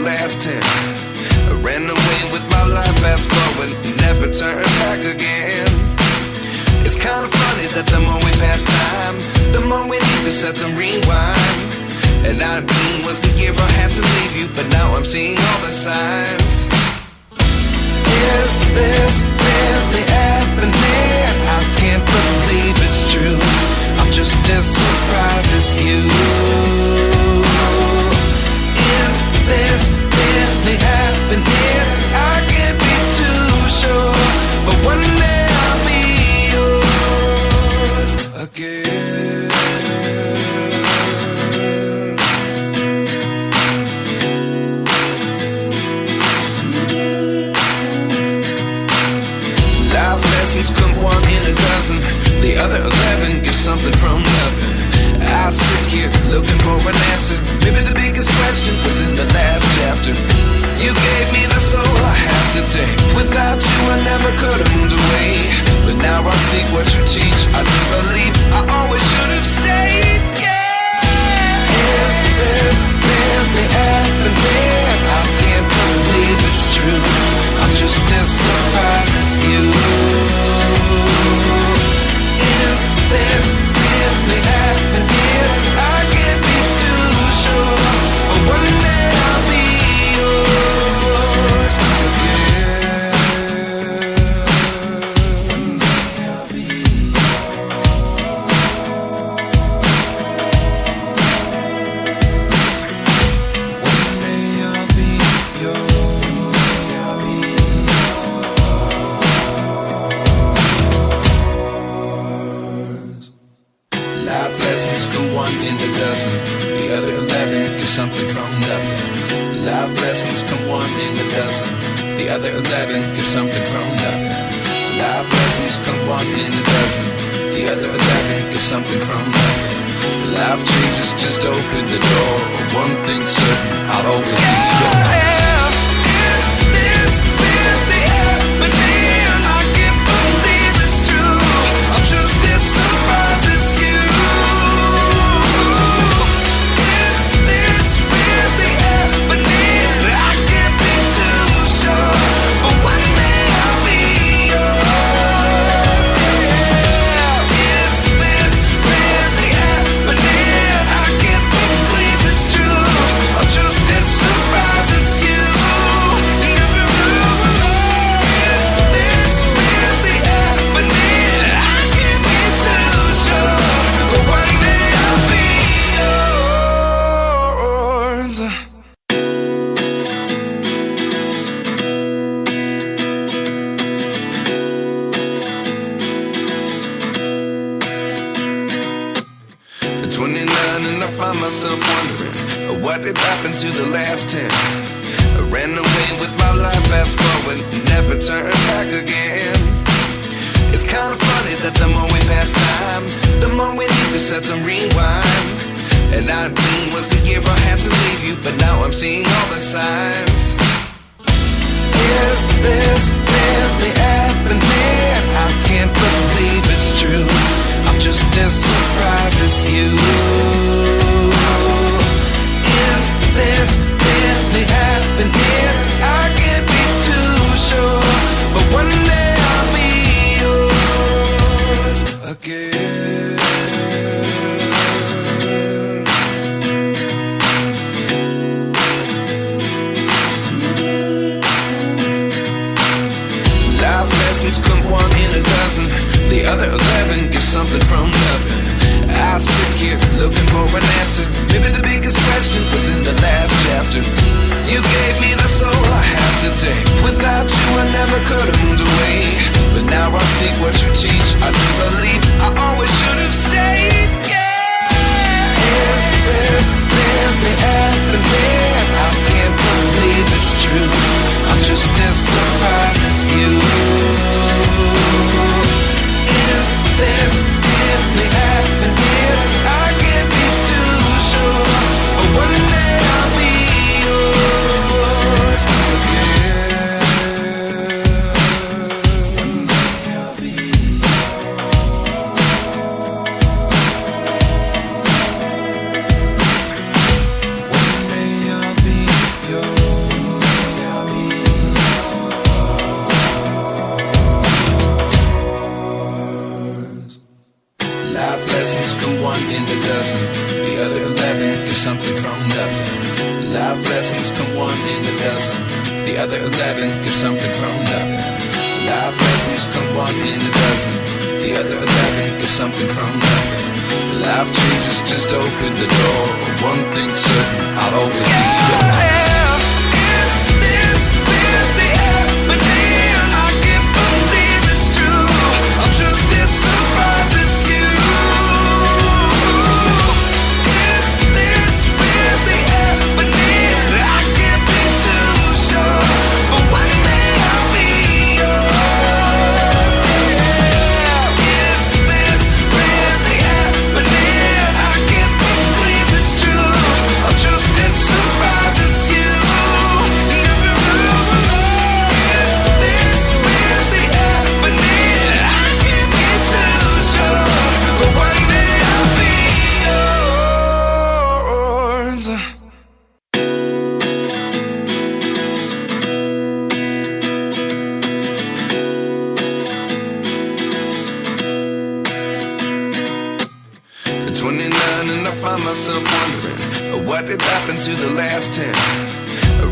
last 10. I ran away with my life, fast forward, never turn back again. It's kind of funny that the more we pass time, the more we need to set them rewind. And 19 was the year I had to leave you, but now I'm seeing all the signs. Is this really happening? I can't believe it's true. I'm just as surprised as you. Is this really happening? I can't be too sure, but one day I'll be yours again. Life lessons come one in a dozen. The other 11 give something from nothing. I sit here looking for an answer. Maybe the biggest question was in the last chapter. You gave me the soul I have today. Without you I never could have moved away. But now I see what you teach. I do believe I always should have stayed. Yeah. Is this really happening? I can't believe it's true. I'm just as surprised as you. Is this really happening? I can't be too sure, but one day I'll be yours again. One day I'll be yours. One day I'll be yours. Life lessons come one in a dozen. The other 11 give something from nothing. Life lessons come one in a dozen. The other 11 give something from nothing. Life lessons come one in a dozen. The other 11 give something from nothing. Life changes just open the door. One thing's certain, I'll always be yours. Is this really happening? I can't believe it's true. I'm just as surprised as you. Is this really happening? I can't be too sure, but one day I'll be yours. Yeah. Is this really happening? I can't believe it's true. I'm just as surprised as you. Is this really happening? I can't be too sure, but one day I'll be yours. At 29 and I find myself wondering what did happen to the last 10. I ran away with my life, fast forward, never turn back again. It's kind of funny that the more we pass time, the more we need to set them rewind. And 19 was the year I had to leave you, but now I'm seeing all the signs. Is this really happening? I can't believe it's true. I'm just as surprised as you. Is this really happening? I can't be too sure, but one day I'll be yours again. Life lessons come one in a dozen. The other 11 give something from nothing. I sit here looking for an answer. Maybe the biggest question was in the last chapter. You gave me the soul I have today. Without you I never could have moved away. But now I see what you teach. I do believe I always should have stayed. Yeah. Is this really happening? I can't believe it's true. I'm just as surprised as you. Is this really happening? I can't be too sure, but one day I'll be yours again. One day I'll be yours. come one in a dozen. The other 11 give something from nothing. Life lessons come one in a dozen. The other 11 give something from nothing. Life changes just open the door. One thing's certain, I'll always be yours. Is this really happening? I can't believe it's true. I'm just as surprised as you. Is this really happening? I can't be too sure, but one day I'll be yours. Is this really happening? I can't believe it's true. I'm just as surprised as you. Is this really happening? I can't be too sure, but one day I'll be yours. At 29 and I find myself wondering, what did happen to the last 10? I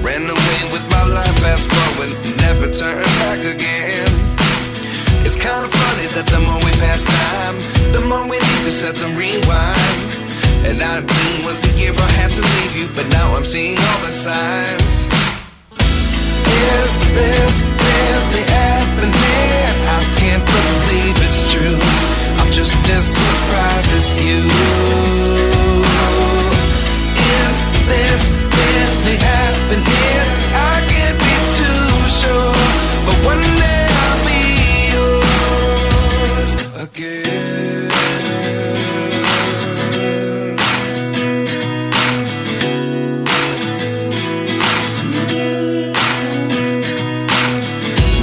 ran away with my life, fast forward, never turn back again. It's kind of funny that the more we pass time, the more we need to set the rewind. And 19 was the year I had to leave you, but now I'm seeing all the signs. Is this really happening? I can't believe it's true. I'm just as surprised as you. Is this really happening? I can't be too sure, but one day I'll be yours again.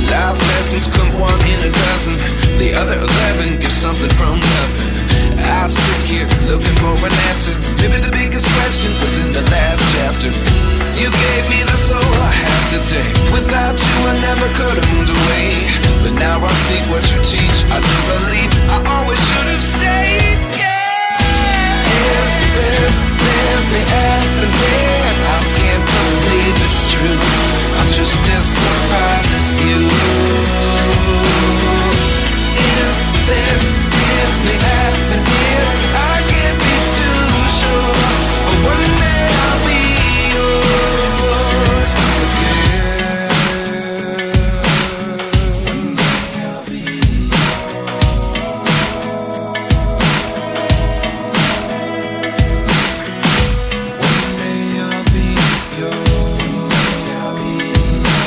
Life lessons come one in a dozen. The other 11 give something from nothing. I sit here looking for an answer. Maybe the biggest question was in the last chapter. You gave me the soul I have today. Without you I never could have moved away. But now I see what you teach. I do believe I always should have stayed. Yeah. Is this really happening? I can't believe it's true. I'm just as surprised as you. Is this really happening? I can't be too sure, but one day I'll be yours again. One day I'll be yours. One day I'll be yours. One day I'll be yours.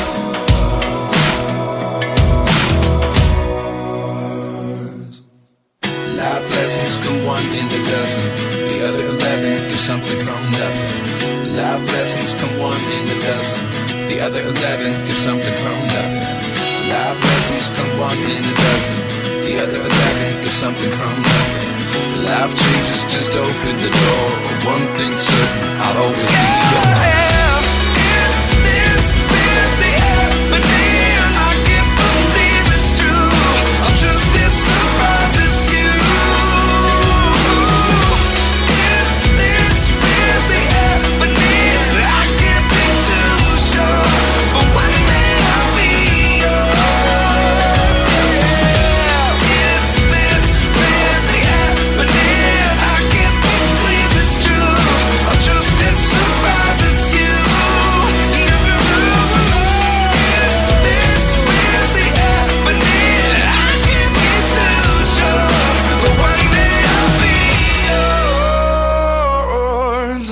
Life lessons come one in a dozen. The other 11 give something from nothing. Life lessons come one in a dozen. The other 11 give something from nothing. Life lessons come one in a dozen. The other 11 give something from nothing. Life changes just open the door. One thing's certain, I'll always be yours. Is this really happening? I can't believe it's true. I'm just as surprised as you. Is this really happening? I can't be too sure, but one day I'll be yours. Is this really happening? I can't believe it's true. I'm just as surprised as you. Is this really happening? I can't be too sure, but one day I'll be yours.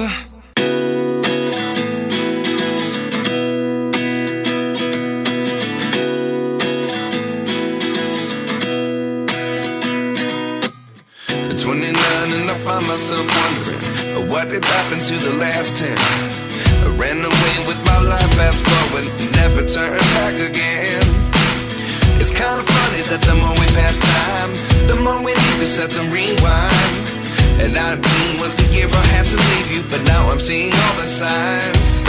At 29 and I find myself wondering, what did happen to the last 10? I ran away with my life, fast forward, never turn back again. It's kind of funny that the more we pass time, the more we need to set the rewind. And 19 was the year I had to leave you, but now I'm seeing all the signs.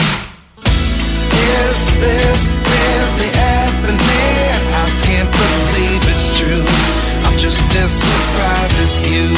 Is this really happening? I can't believe it's true. I'm just as surprised as you.